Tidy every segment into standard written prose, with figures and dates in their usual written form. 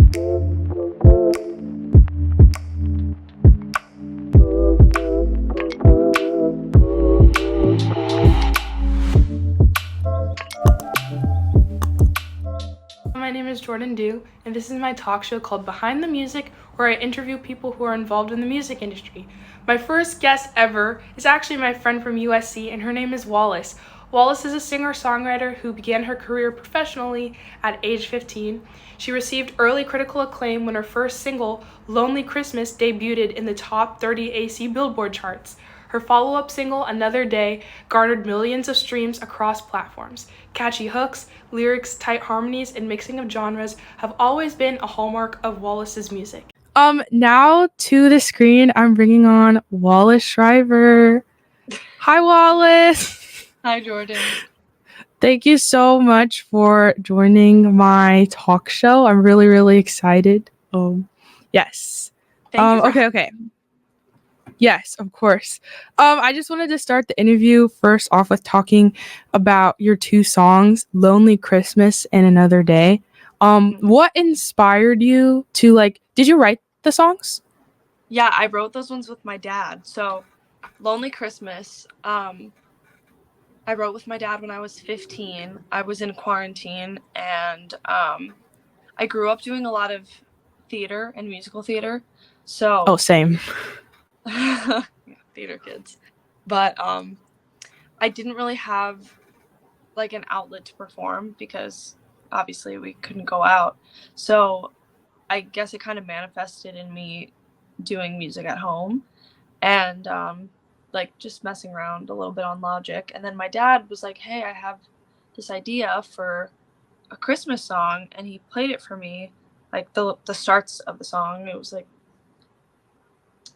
My name is Jordyn Diew, and this is my talk show called Behind the Music, where I interview people who are involved in the music industry. My first guest ever is actually my friend from USC, and her name is WALLIS. WALLIS is a singer-songwriter who began her career professionally at age 15. She received early critical acclaim when her first single, Lonely Christmas, debuted in the top 30 AC Billboard charts. Her follow-up single, Another Day, garnered millions of streams across platforms. Catchy hooks, lyrics, tight harmonies, and mixing of genres have always been a hallmark of Wallis's music. Now to the screen, I'm bringing on Wallis Shriver. Hi, Wallis. Hi, Jordyn. Thank you so much for joining my talk show. I'm really, really excited. Yes. Thank you. Okay. Yes, of course. I just wanted to start the interview first off with talking about your two songs, Lonely Christmas and Another Day. What inspired you to did you write the songs? Yeah, I wrote those ones with my dad. So, Lonely Christmas, I wrote with my dad when I was 15. I was in quarantine, and I grew up doing a lot of theater and musical theater. So, Oh, same. theater kids. But I didn't really have like an outlet to perform because obviously we couldn't go out. So I guess it kind of manifested in me doing music at home and like just messing around a little bit on Logic. And then my dad was like, hey, I have this idea for a Christmas song, and he played it for me, like the starts of the song. It was like,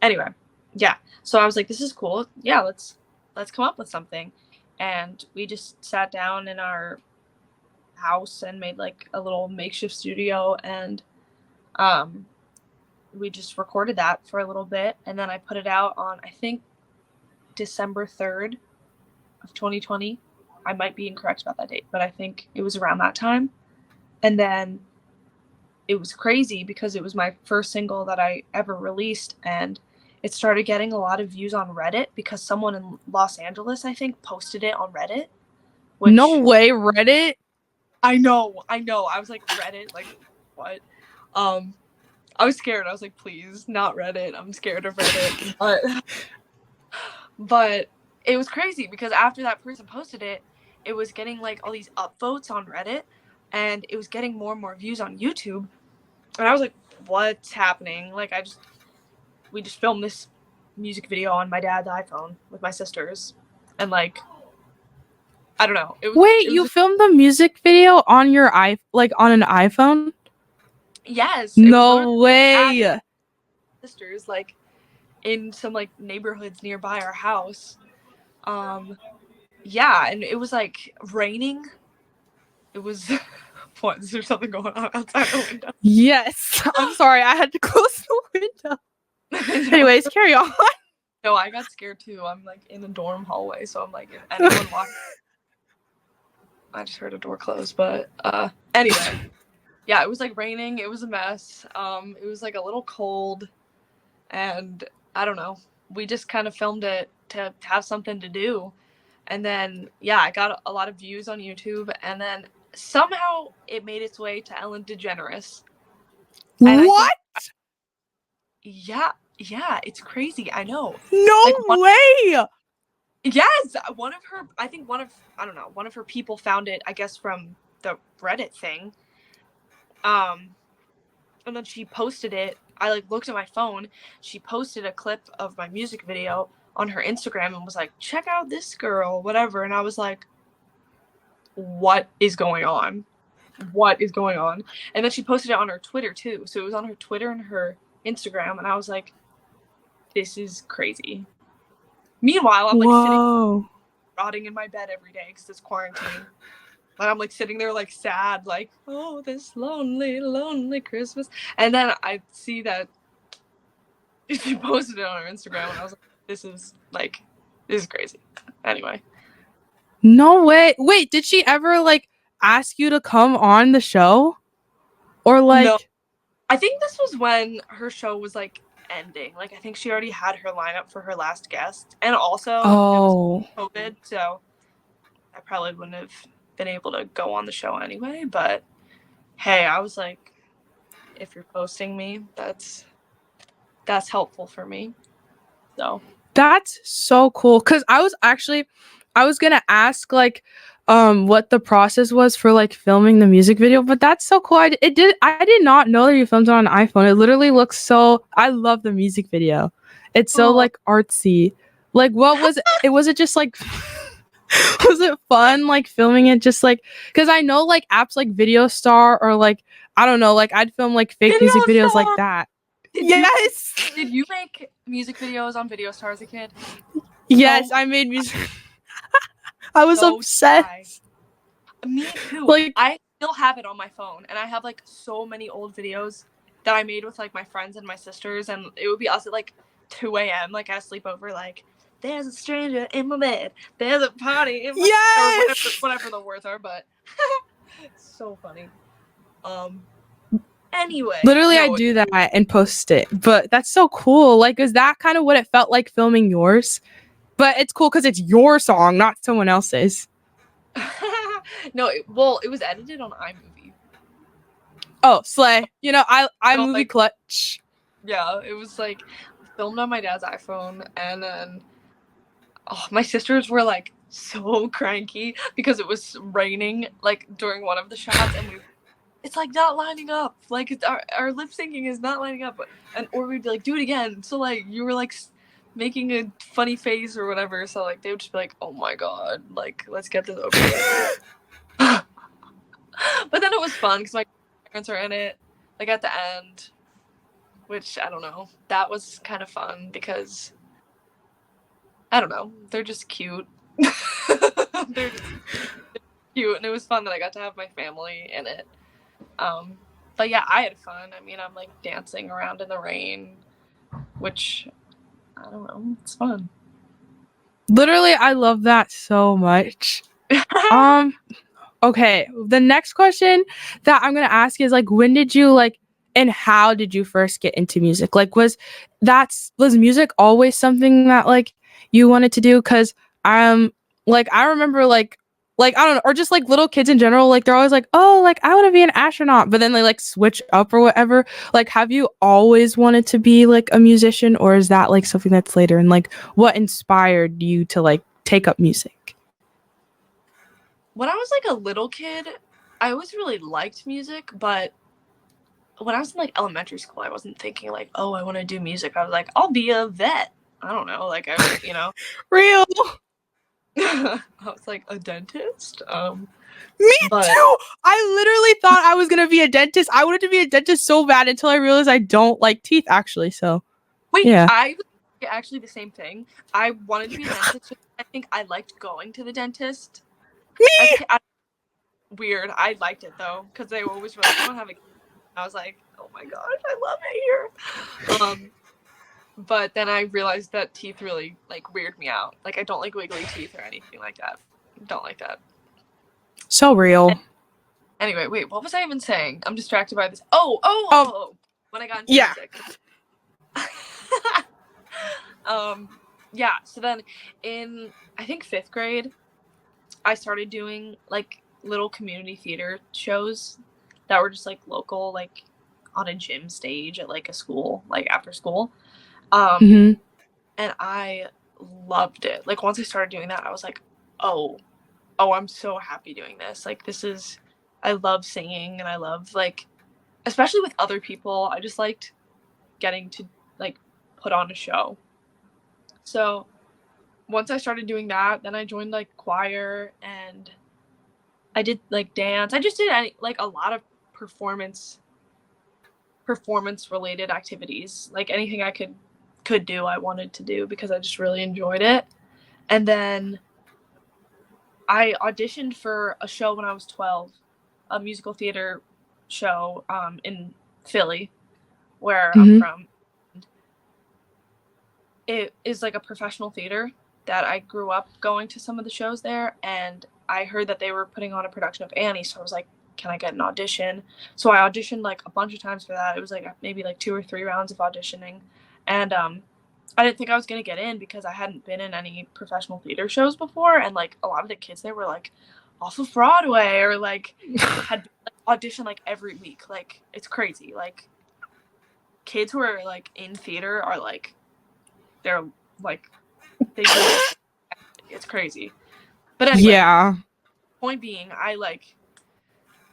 anyway, yeah. So I was like, this is cool. Yeah, let's come up with something. And we just sat down in our house and made like a little makeshift studio, and we just recorded that for a little bit, and then I put it out on, I think, December 3rd of 2020. I might be incorrect about that date, but I think it was around that time. And then it was crazy because it was my first single that I ever released, and it started getting a lot of views on Reddit because someone in Los Angeles, I think, posted it on Reddit. No way, Reddit? I know. I was like, Reddit? Like, what? I was scared. I was like, please, not Reddit. I'm scared of Reddit. But it was crazy because after that person posted it, it was getting like all these upvotes on Reddit, and it was getting more and more views on YouTube. And I was like, what's happening? Like, we just filmed this music video on my dad's iPhone with my sisters, and like, I don't know. You filmed the music video on your on an iPhone? Yes. No way. Sisters, like, in some like neighborhoods nearby our house. Yeah, and it was like raining. It was what? Is there something going on outside the window? Yes. I'm sorry, I had to close the window. Anyways, carry on. No, I got scared too. I'm like in a dorm hallway, so I'm like, if anyone walks, I just heard a door close. But anyway, yeah, it was like raining. It was a mess. It was like a little cold, and I don't know. We just kind of filmed it to have something to do, and then yeah, I got a lot of views on YouTube, and then somehow it made its way to Ellen DeGeneres. What? Yeah, it's crazy. I know. No way. Yes, one of her people found it, I guess, from the Reddit thing. And then she posted it. I like looked at my phone. She posted a clip of my music video on her Instagram and was like, check out this girl, whatever. And I was like, what is going on? What is going on? And then she posted it on her Twitter too. So it was on her Twitter and her Instagram. And I was like, this is crazy. Meanwhile, I'm like sitting rotting in my bed every day because it's quarantine. And I'm like sitting there like sad, like, oh, this lonely, lonely Christmas. And then I see that she posted it on her Instagram, and I was like, this is crazy. Anyway. No way. Wait, did she ever like ask you to come on the show? Or like No, I think this was when her show was like ending. Like I think she already had her lineup for her last guest, and also it was Oh. COVID, so I probably wouldn't have been able to go on the show anyway. But hey, I was like, if you're posting me, that's helpful for me. So That's so cool. Cause I was gonna ask like what the process was for like filming the music video, but that's so cool. I did not know that you filmed it on an iPhone. It literally looks so I love the music video. It's so oh, like artsy. Like what was it was it just like was it fun like filming it just like because I know like apps like Video Star or like I don't know, like I'd film like fake Video music videos like Star. that. Did you Yes. did you make music videos on Video Star as a kid? Yes, So I made music. I was so I. obsessed. Me too. Like, I still have it on my phone, and I have like so many old videos that I made with like my friends and my sisters, and it would be us at like 2 a.m. like at a sleepover, like there's a stranger in my bed, there's a party in my or yes. whatever the words are, but it's so funny. Anyway, Literally, I no, do that and post it. But that's so cool. Like, is that kind of what it felt like filming yours? But it's cool because it's your song, not someone else's. no, it was edited on iMovie. Oh, slay! You know, I So, movie like, clutch. yeah, it was like filmed on my dad's iPhone, and then my sisters were like so cranky because it was raining like during one of the shots, and it's like not lining up. Like our lip syncing is not lining up, or we'd be like do it again. So like you were like making a funny face or whatever. So like they would just be like, oh my god, like let's get this over with. But then it was fun because my parents are in it, like at the end, which I don't know. That was kind of fun because I don't know. They're just cute. They're just cute, and it was fun that I got to have my family in it. But yeah, I had fun. I mean, I'm like dancing around in the rain, which I don't know. It's fun. Literally, I love that so much. Okay, the next question that I'm gonna ask is like, when did you like, and how did you first get into music? Like, was music always something that like you wanted to do? Cause like I remember like I don't know, or just like little kids in general, like they're always like, oh, like I want to be an astronaut, but then they like switch up or whatever. Like, have you always wanted to be like a musician, or is that like something that's later? And like, what inspired you to like take up music? When I was like a little kid, I always really liked music, but when I was in like elementary school, I wasn't thinking like, oh, I want to do music. I was like, I'll be a vet. I don't know, like Real. I was like a dentist. Me But too. I literally thought I was gonna be a dentist. I wanted to be a dentist so bad until I realized I don't like teeth. Actually, so wait, yeah. I was actually the same thing. I wanted to be a dentist. I think I liked going to the dentist. Me. Weird. I liked it though because they always were like, "I don't have a." I was like, "Oh my gosh, I love it here." But then I realized that teeth really like weird me out. Like I don't like wiggly teeth or anything like that. Don't like that. So real. Anyway, wait, what was I even saying? I'm distracted by this. When I got into Yeah. music. Yeah, so then in I think 5th grade, I started doing like little community theater shows that were just like local, like on a gym stage at like a school, like after school. Mm-hmm. And I loved it. Like once I started doing that, I was like, oh, I'm so happy doing this. Like I love singing, and I love like, especially with other people, I just liked getting to like put on a show. So once I started doing that, then I joined like choir, and I did like dance. I just did like a lot of performance related activities. Like anything I could do, I wanted to do because I just really enjoyed it. And then I auditioned for a show when I was 12, a musical theater show in Philly, where I'm Mm-hmm. from. It is like a professional theater that I grew up going to some of the shows there, and I heard that they were putting on a production of Annie, so I was like, can I get an audition? So I auditioned like a bunch of times for that. It was like maybe like 2 or 3 rounds of auditioning. And I didn't think I was going to get in because I hadn't been in any professional theater shows before. And like a lot of the kids there were like off of Broadway or like had auditioned like every week. Like it's crazy. Like kids who are like in theater are like, they're like, they really, it's crazy. But anyway, Yeah. point being, I like,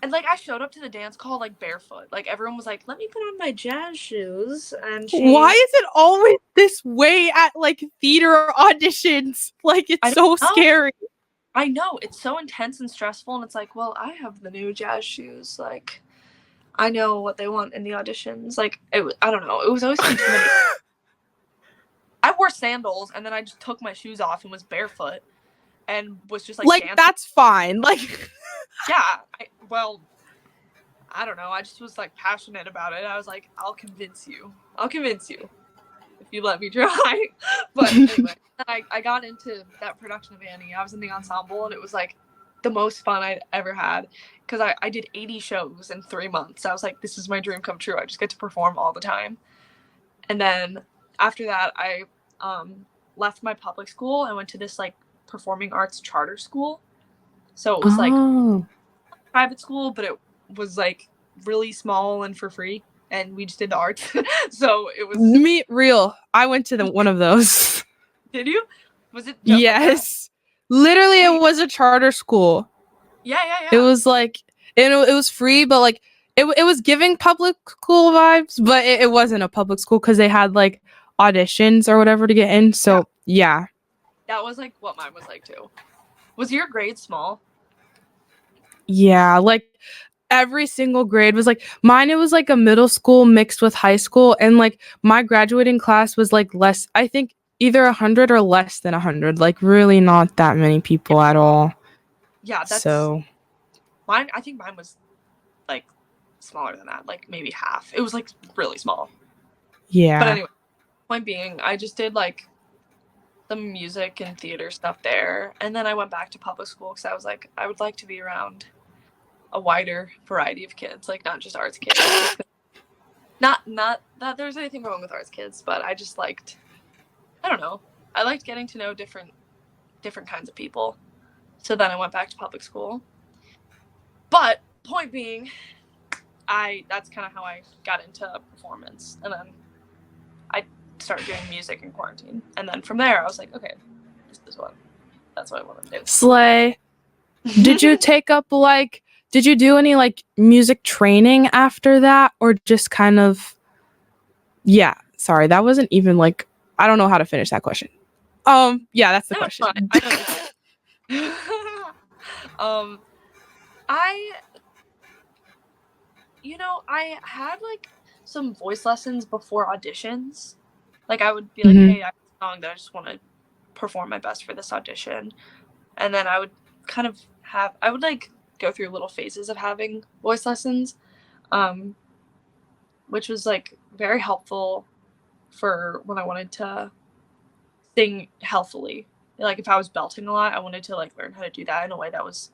and like I showed up to the dance call like barefoot. Like everyone was like, "Let me put on my jazz shoes." And Why is it always this way at like theater auditions? Like it's so scary. I know, it's so intense and stressful, and it's like, well, I have the new jazz shoes. Like, I know what they want in the auditions. Like, I don't know. It was always intimidating. I wore sandals, and then I just took my shoes off and was barefoot, and was just like dancing. That's fine. Like, yeah. I don't know. I just was like passionate about it. I was like, I'll convince you if you let me try. But anyway, I got into that production of Annie. I was in the ensemble, and it was like the most fun I'd ever had because I did 80 shows in 3 months. I was like, this is my dream come true. I just get to perform all the time. And then after that, I left my public school and went to this like performing arts charter school. So it was like private school, but it was like really small and for free, and we just did the arts. So it was I went to one of those. Did you? Was it yes, like literally it was a charter school. Yeah. It was like it was free, but like it was giving public school vibes, but it wasn't a public school because they had like auditions or whatever to get in. So yeah. That was like what mine was like too. Was your grade small? Yeah, like every single grade was like mine. It was like a middle school mixed with high school, and like my graduating class was like less. I think either 100 or less than 100. Like really not that many people at all. Yeah, that's so. Mine. I think mine was like smaller than that, like maybe half. It was like really small. Yeah. But anyway, point being, I just did like the music and theater stuff there, and then I went back to public school because I was like, I would like to be around a wider variety of kids, like not just arts kids. not that there's anything wrong with arts kids, but I just liked, I don't know, I liked getting to know different kinds of people. So then I went back to public school. But point being, that's kind of how I got into performance, and then I started doing music in quarantine, and then from there I was like, okay, that's what I want to do. Slay. Did you take up like, did you do any like music training after that, or just kind of, yeah, sorry, that wasn't even like, I don't know how to finish that question. Yeah, that's the question. I had like some voice lessons before auditions. Like I would be like, hey, I have a song that I just want to perform my best for this audition. And then I would kind of I would like go through little phases of having voice lessons, which was like very helpful for when I wanted to sing healthily. Like if I was belting a lot, I wanted to like learn how to do that in a way that was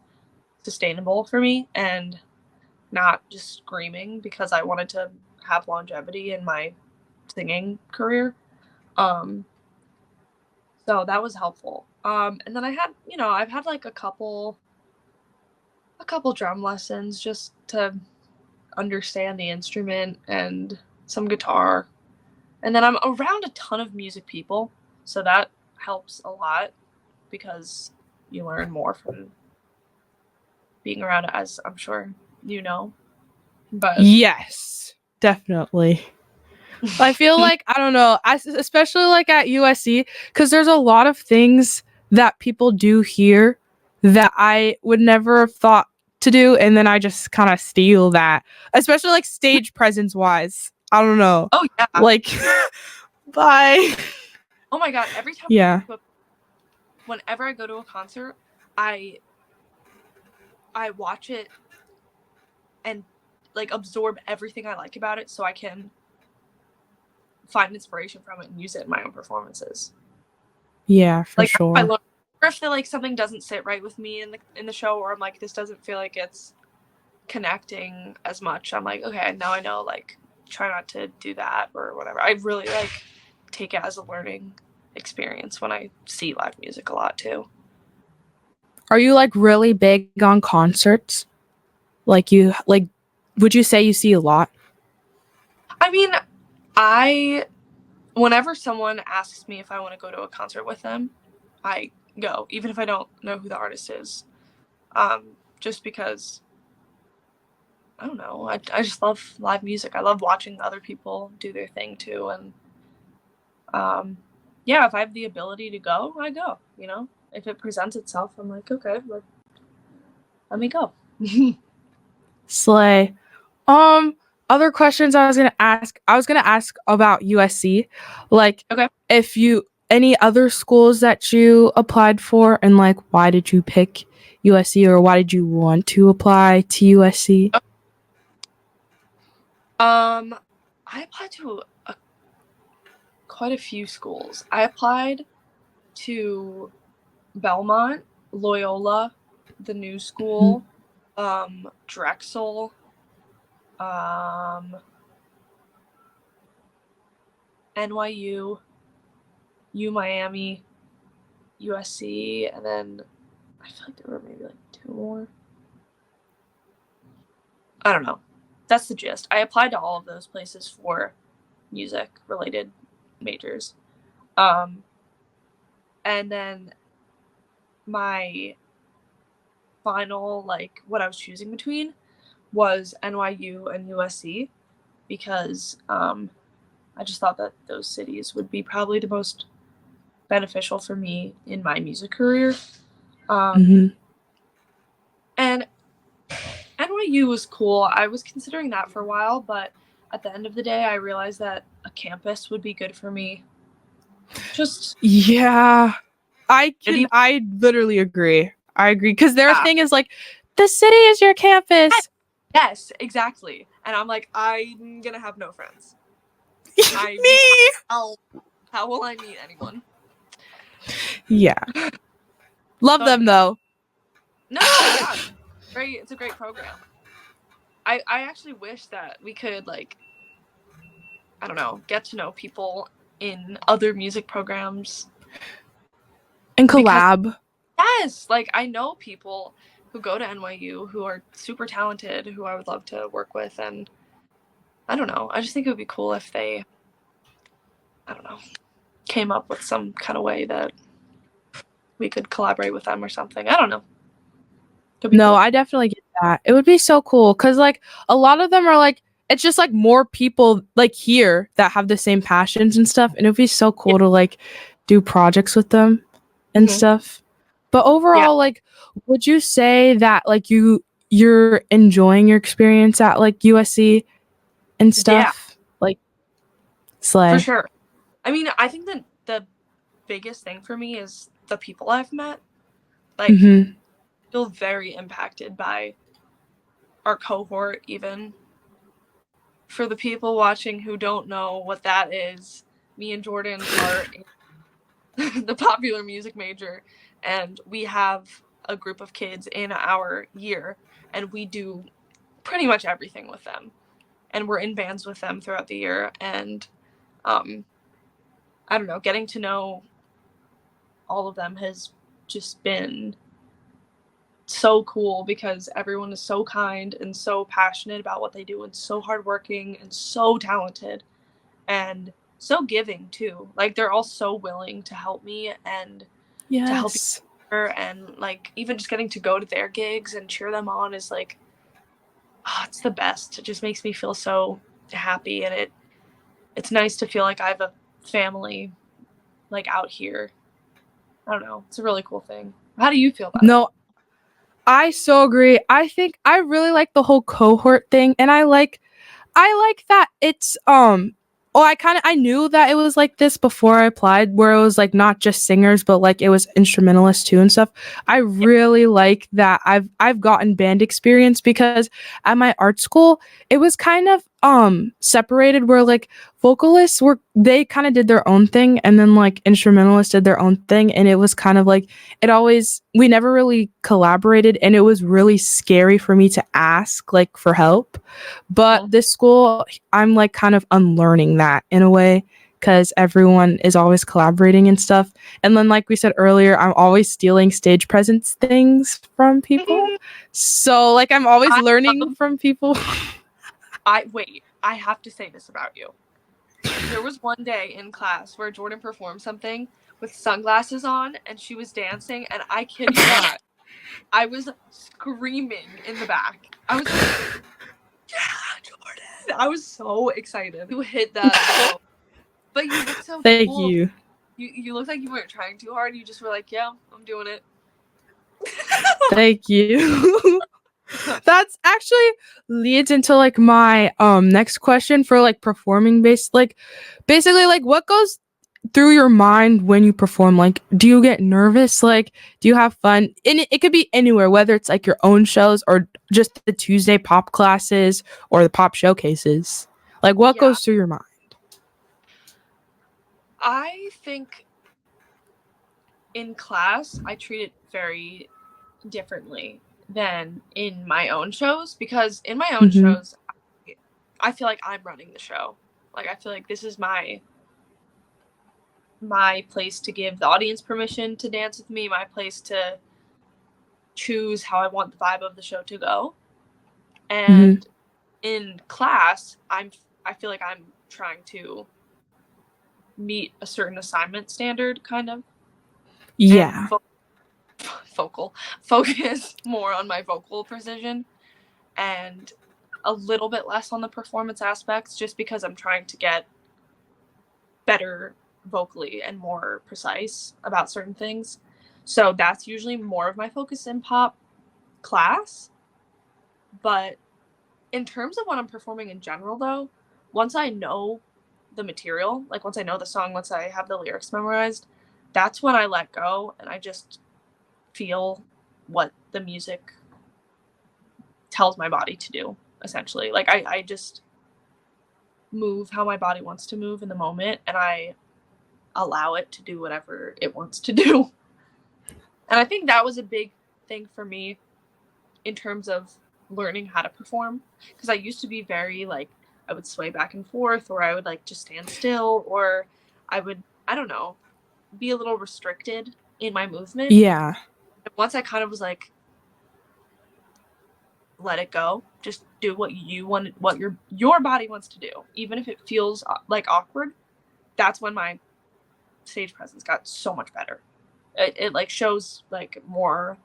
sustainable for me and not just screaming, because I wanted to have longevity in my singing career. So that was helpful. And then I've had like a couple drum lessons just to understand the instrument and some guitar. And then I'm around a ton of music people, so that helps a lot because you learn more from being around it, as I'm sure you know. But yes, definitely. I feel like, I don't know, especially like at USC, because there's a lot of things that people do here that I would never have thought to do, and then I just kind of steal that, especially like stage presence wise. I don't know. Oh yeah. Like, bye. Oh my god, every time whenever I go to a concert, I watch it and like absorb everything I like about it so I can find inspiration from it and use it in my own performances. Yeah, for like, sure. Or if like something doesn't sit right with me in the show, or I'm like, this doesn't feel like it's connecting as much. I'm like, okay, now I know, like, try not to do that or whatever. I really like take it as a learning experience when I see live music a lot too. Are you like really big on concerts? Like would you say you see a lot? I mean, whenever someone asks me if I want to go to a concert with them, I go, even if I don't know who the artist is. Just because, I don't know, I just love live music. I love watching other people do their thing too. And yeah, if I have the ability to go, I go, you know? If it presents itself, I'm like, okay, let me go. Slay. Other questions I was gonna ask. I was gonna ask about USC. Like, Okay. if you any other schools that you applied for, and like, why did you pick USC, or why did you want to apply to USC? I applied to quite a few schools. I applied to Belmont, Loyola, the New School, Drexel, NYU, U Miami, USC, and then I feel like there were maybe like 2 more. I don't know. That's the gist. I applied to all of those places for music related majors. And then my final, like, what I was choosing between was NYU and USC because I just thought that those cities would be probably the most beneficial for me in my music career. And NYU was cool. I was considering that for a while, but at the end of the day, I realized that a campus would be good for me. Yeah, I literally agree. I agree, because their thing is like, the city is your campus. Yes, exactly. And I'm like, I'm gonna have no friends. Me. How will I meet anyone? Yeah. Love them though. No, yeah. It's a great program. I actually wish that we could, like, I don't know, get to know people in other music programs. And collab. Yes, like, I know people who go to NYU who are super talented, who I would love to work with, and I don't know. I just think it would be cool if they, I don't know, came up with some kind of way that we could collaborate with them or something. I don't know. No, cool. I definitely get that. It would be so cool because, like, a lot of them are like, it's just like more people like here that have the same passions and stuff, and it would be so cool to like do projects with them and stuff. But overall, like, would you say that like you're enjoying your experience at like USC and stuff? Like, slay. For sure. I mean, I think that the biggest thing for me is the people I've met. Like, I feel very impacted by our cohort, even. For the people watching who don't know what that is, me and Jordyn are in the popular music major, and we have a group of kids in our year, and we do pretty much everything with them. And we're in bands with them throughout the year, and I don't know, getting to know all of them has just been so cool because everyone is so kind and so passionate about what they do and so hardworking and so talented and so giving too. Like, they're all so willing to help me and to help each other, and like even just getting to go to their gigs and cheer them on is like, oh, it's the best. It just makes me feel so happy, and it's nice to feel like I have a family like out here. I don't know. It's a really cool thing. How do you feel about it? I so agree. I think I really like the whole cohort thing, and I like that it's I knew that it was like this before I applied, where it was like not just singers but like it was instrumentalists too and stuff. I really like that I've gotten band experience because at my art school it was kind of separated where like vocalists were they kind of did their own thing and then like instrumentalists did their own thing, and it was kind of like we never really collaborated, and it was really scary for me to ask like for help. But this school, I'm like kind of unlearning that in a way, because everyone is always collaborating and stuff. And then like we said earlier, I'm always stealing stage presence things from people, so like I'm always learning from people. I have to say this about you. There was one day in class where Jordyn performed something with sunglasses on and she was dancing, and I kid you not, I was screaming in the back. I was like, yeah, Jordyn. I was so excited. You hit that note. But you looked so Thank cool. you. You looked like you weren't trying too hard. You just were like, yeah, I'm doing it. Thank you. That's actually leads into like my next question for like performing based, like basically like what goes through your mind when you perform? Like, do you get nervous? Like, do you have fun? And it could be anywhere, whether it's like your own shows or just the Tuesday pop classes or the pop showcases. Like, what goes through your mind? I think in class I treat it very differently than in my own shows, because in my own shows I feel like I'm running the show. Like, I feel like this is my place to give the audience permission to dance with me, my place to choose how I want the vibe of the show to go. And in class, I feel like I'm trying to meet a certain assignment standard, kind of. Yeah. Focus more on my vocal precision and a little bit less on the performance aspects, just because I'm trying to get better vocally and more precise about certain things. So that's usually more of my focus in pop class. But in terms of when I'm performing in general, though, once I know the material, like once I know the song, once I have the lyrics memorized, that's when I let go and I just feel what the music tells my body to do, essentially. Like, I just move how my body wants to move in the moment, and I allow it to do whatever it wants to do. And I think that was a big thing for me in terms of learning how to perform, because I used to be very like, I would sway back and forth, or I would like just stand still, or I would, I don't know, be a little restricted in my movement. Yeah. And once I kind of was like, let it go, just do what you want, what your body wants to do, even if it feels like awkward. That's when my stage presence got so much better. It like shows like more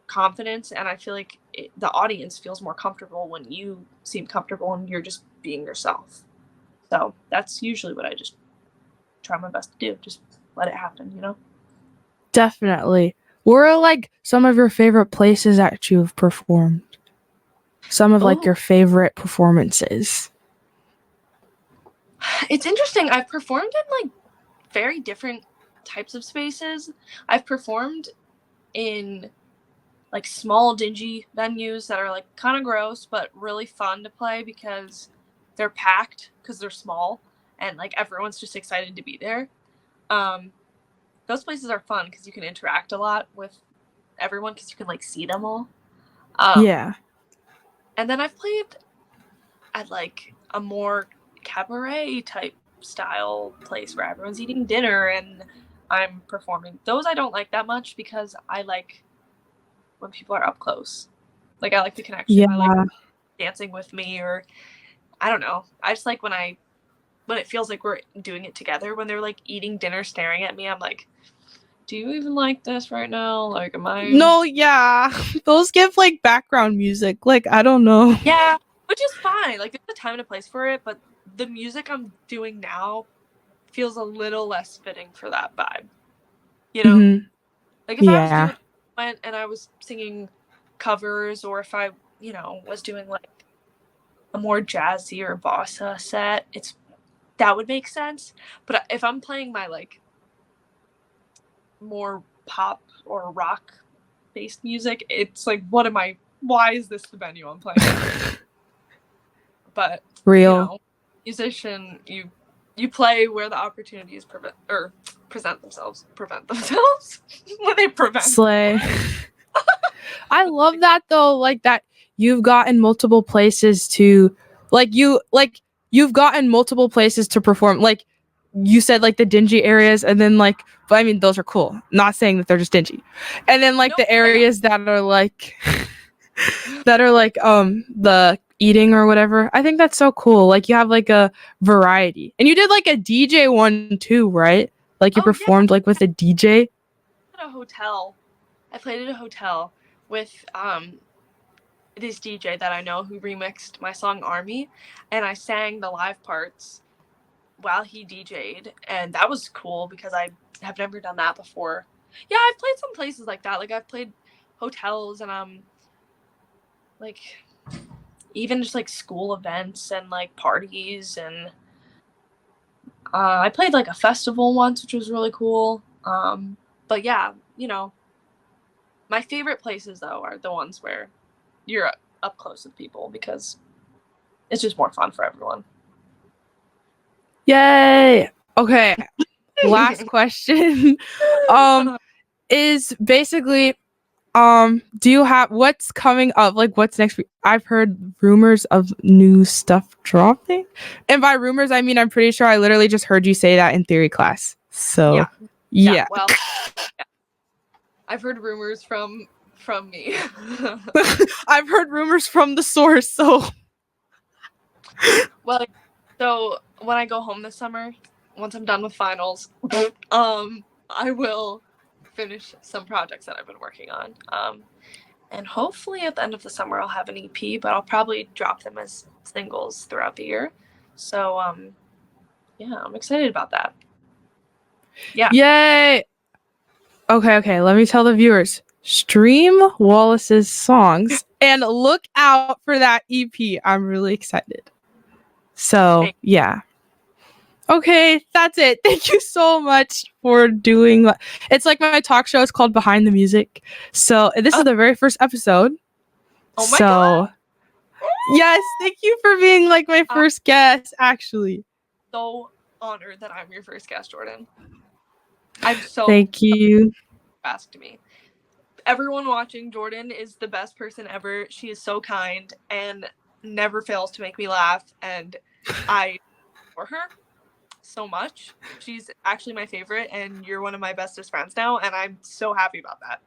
confidence, and I feel like the audience feels more comfortable when you seem comfortable and you're just being yourself. So that's usually what I just try my best to do. Just let it happen, you know? Definitely. Where are like some of your favorite places that you've performed? Some of like your favorite performances? It's interesting. I've performed in like very different types of spaces. I've performed in like small dingy venues that are like kind of gross but really fun to play because they're packed, because they're small and like everyone's just excited to be there. Those places are fun because you can interact a lot with everyone because you can like see them all. Yeah. And then I've played at like a more cabaret type style place where everyone's eating dinner and I'm performing. Those I don't like that much because I like when people are up close. Like, I like the connection. Yeah. I like dancing with me, or I don't know. I just like when it feels like we're doing it together. When they're like eating dinner staring at me, I'm like, do you even like this right now? Like, am I? No, yeah. Those give like background music. Like, I don't know. Yeah, which is fine. Like, there's a time and a place for it, but the music I'm doing now feels a little less fitting for that vibe. You know? Like, if I was doing went and I was singing covers, or if I, was doing like a more jazzy or bossa set, that would make sense. But if I'm playing my like more pop or rock based music, it's like, why is this the venue I'm playing? but Real. musician, you play where the opportunities present themselves. Prevent themselves. When they prevent. Slay. I love that though, like that you've gotten multiple places to you've gotten multiple places to perform. Like you said, like the dingy areas, and then like, but I mean those are cool. Not saying that they're just dingy. And then like the areas that are like the eating or whatever. I think that's so cool. Like you have like a variety. And you did like a DJ one too, right? Like you performed like with a DJ. At a hotel. I played at a hotel with this DJ that I know who remixed my song Army, and I sang the live parts while he DJ'd, and that was cool because I have never done that before. Yeah, I've played some places like that. Like I've played hotels and like even just like school events and like parties, and I played like a festival once, which was really cool. But yeah, my favorite places though are the ones where you're up close with people because it's just more fun for everyone. Yay! Okay. Last question. Is basically do you have what's coming up? Like what's next week? I've heard rumors of new stuff dropping. And by rumors I mean I'm pretty sure I literally just heard you say that in theory class. So yeah. Well, yeah. I've heard rumors from me. I've heard rumors from the source, so well, so when I go home this summer, once I'm done with finals, I will finish some projects that I've been working on. And hopefully at the end of the summer I'll have an EP, but I'll probably drop them as singles throughout the year. So yeah, I'm excited about that. Yeah. Yay! Okay, let me tell the viewers. Stream Wallis's songs and look out for that EP. I'm really excited. So, yeah. Okay, that's it. Thank you so much for doing it's like my talk show is called Behind the Music. So, this is the very first episode. Oh my God. Yes, thank you for being like my first guest actually. So honored that I'm your first guest, Jordyn. I'm so Thank you. Asked me. Everyone watching, Jordyn is the best person ever. She is so kind and never fails to make me laugh, and I adore her so much. She's actually my favorite, and you're one of my bestest friends now, and I'm so happy about that.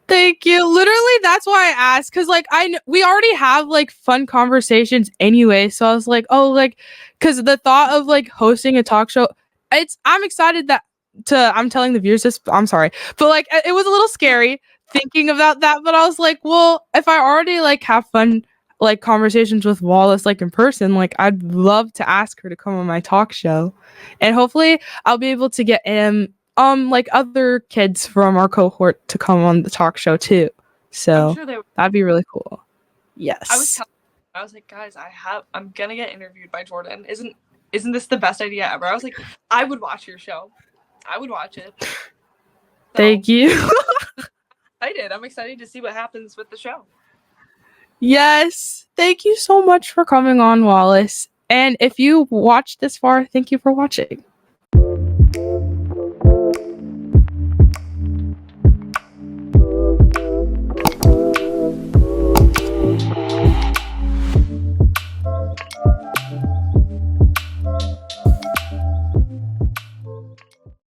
Thank you. Literally, that's why I asked, because like we already have like fun conversations anyway. So I was like, oh, like, because the thought of like hosting a talk show, I'm excited I'm telling the viewers this. I'm sorry, but like it was a little scary thinking about that. But I was like, well, if I already like have fun like conversations with Wallis like in person, like I'd love to ask her to come on my talk show, and hopefully I'll be able to get like other kids from our to come on the talk show too. So I'm sure that'd be really cool. Yes. I was like, guys, I'm gonna get interviewed by Jordyn. Isn't this the best idea ever? I was like, I would watch your show. I would watch it. So, thank you. I'm excited to see what happens with the show. Yes. Thank you so much for coming on, Wallis. And if you watched this far, thank you for watching.